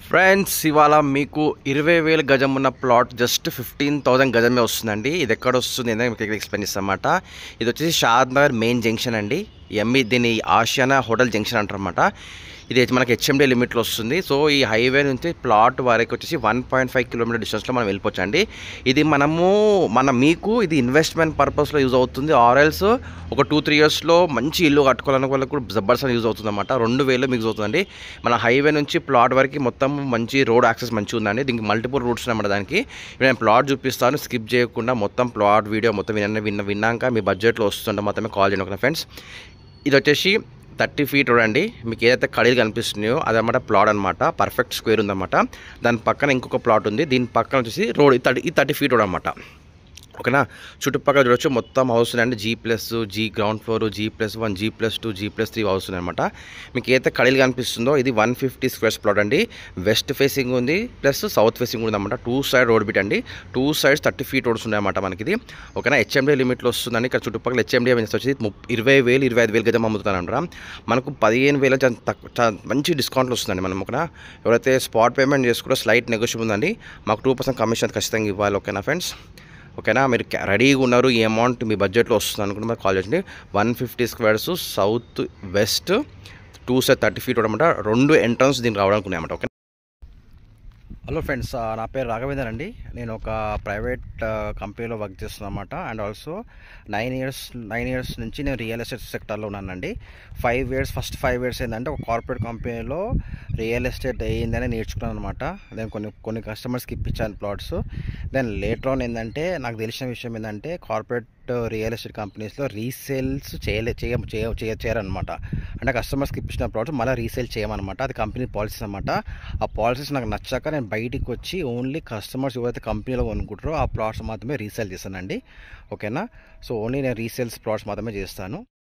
Friends ఇవాళ మీకు 20,000 గజం ఉన్న ప్లాట్ జస్ట్ 15,000 గజమే వస్తుందండి. ఇది ఎక్కడ వస్తుంది అనేది మీకు ఎక్స్ప్లెయిన్ చేస్తాను అన్నమాట. ఇది వచ్చేసి షాద్ నగర్ మెయిన్ జంక్షన్ అండి. దీన్ని ఆసియానా హోటల్ జంక్షన్ అంటారన్నమాట. ఇది మనకి హెచ్ఎండి లిమిట్లో వస్తుంది. సో ఈ హైవే నుంచి ప్లాట్ వరకు వచ్చేసి 1.5 కిలోమీటర్ డిస్టెన్స్లో మనం వెళ్ళిపోవచ్చు అండి. ఇది మీకు ఇది ఇన్వెస్ట్మెంట్ పర్పస్లో యూజ్ అవుతుంది. ఆర్ఎల్స్ ఒక 2-3 ఇయర్స్లో మంచి ఇల్లు కట్టుకోవాలనే వాళ్ళకి కూడా జబర్దస్త్ యూజ్ అవుతుంది అన్నమాట. 2,000 మీకు అవుతుందండి. మన హైవే నుంచి ప్లాట్ వరకు మొత్తం మంచి రోడ్ యాక్సెస్ మంచిగా ఉందండి. దీనికి మల్టిపుల్ రూట్స్ ఉన్నాయన్నమాట. దానికి నేను ప్లాట్ చూపిస్తాను, స్కిప్ చేయకుండా మొత్తం ప్లాట్ వీడియో మొత్తం విన్నాక మీ బడ్జెట్లో వస్తుంటే మాత్రమే కాల్ చేయండి ఓకే ఫ్రెండ్స్. ఇది వచ్చేసి 30 ఫీట్ రోడ్ అండి. మీకు ఏదైతే కడీలు కనిపిస్తున్నాయో అదనమాట ప్లాట్ అనమాట. పర్ఫెక్ట్ స్క్వేర్ ఉందన్నమాట. దాని పక్కన ఇంకొక ప్లాట్ ఉంది. దీని పక్కన వచ్చేసి రోడ్ ఈ 30 ఫీట్ రోడ్ అనమాట. ఓకేనా. చుట్టుపక్కల చూడొచ్చు మొత్తం హౌస్ ఉన్నాయండి. G ground floor, G+1, G+2, G+3 house ఉన్నాయన్నమాట. మీకు ఏదైతే కడీలు కనిపిస్తుందో ఇది 150 స్క్వేర్స్ ప్లాట్ అండి. వెస్ట్ ఫేసింగ్ ఉంది ప్లస్ సౌత్ ఫేసింగ్ ఉంది అనమాట. 2 సైడ్ రోడ్ బిట్ అండి. 2 సైడ్స్ 30 ఫీట్ రోడ్స్ ఉన్నాయన్నమాట మనకి ఇది. ఓకేనా. హెచ్ఎండి లిమిట్లో వస్తుందండి. ఇక్కడ చుట్టుపక్కల హెచ్ఎండి వచ్చి 20,000, 25,000 గజం అమ్ముతానంటారా. మనకు 15,000 మంచి డిస్కౌంట్లు వస్తుందండి. మనం ఓకేనా. ఎవరైతే స్పాట్ పేమెంట్ చేసుకుంటే స్లైట్ నెగోషియబుల్ ఉందండి. మాకు 2% కమిషన్ ఖచ్చితంగా ఇవ్వాలి. ఓకేనా ఫ్రెండ్స్. ఓకేనా. మీరు రెడీగా ఉన్నారు, ఈ అమౌంట్ మీ బడ్జెట్లో వస్తుంది అనుకుంటే మరి కాల్ చేయండి. 150 squares south west 2 side 30 feet అనమాట. 2 ఎంట్రన్స్ దీనికి రావడానికి ఉన్నాయన్నమాట. ఓకే. హలో ఫ్రెండ్స్, నా పేరు రాఘవేందర్ అండి. నేను ఒక ప్రైవేట్ కంపెనీలో వర్క్ చేస్తున్నాను అన్నమాట. అండ్ ఆల్సో 9 ఇయర్స్ నుంచి నేను రియల్ ఎస్టేట్ సెక్టర్లో ఉన్నానండి. ఫస్ట్ 5 ఇయర్స్ ఏంటంటే ఒక కార్పొరేట్ కంపెనీలో రియల్ ఎస్టేట్ అయ్యిందని నేర్చుకున్నాను అనమాట. దెన్ కొన్ని కస్టమర్స్కి ఇప్పించాను ప్లాట్స్. దెన్ లేటర్ ఆన్ ఏంటంటే నాకు తెలిసిన విషయం ఏంటంటే కార్పొరేట్ రియల్ ఎస్టేట్ కంపెనీస్లో రీసేల్స్ చేయరనమాట. అంటే కస్టమర్స్కి ఇప్పించిన ప్లాట్స్ మళ్ళీ రీసేల్ చేయమన్నమాట. అది కంపెనీ పాలసీస్ అనమాట. ఆ పాలసీస్ నాకు నచ్చాక నేను బయటికి వచ్చి ఓన్లీ కస్టమర్స్ ఎవరైతే కంపెనీలో కొనుక్కుంటారో ఆ ప్లాట్స్ మాత్రమే రీసేల్ చేస్తానండి. ఓకేనా. సో ఓన్లీ నేను రీసేల్స్ ప్లాట్స్ మాత్రమే చేస్తాను.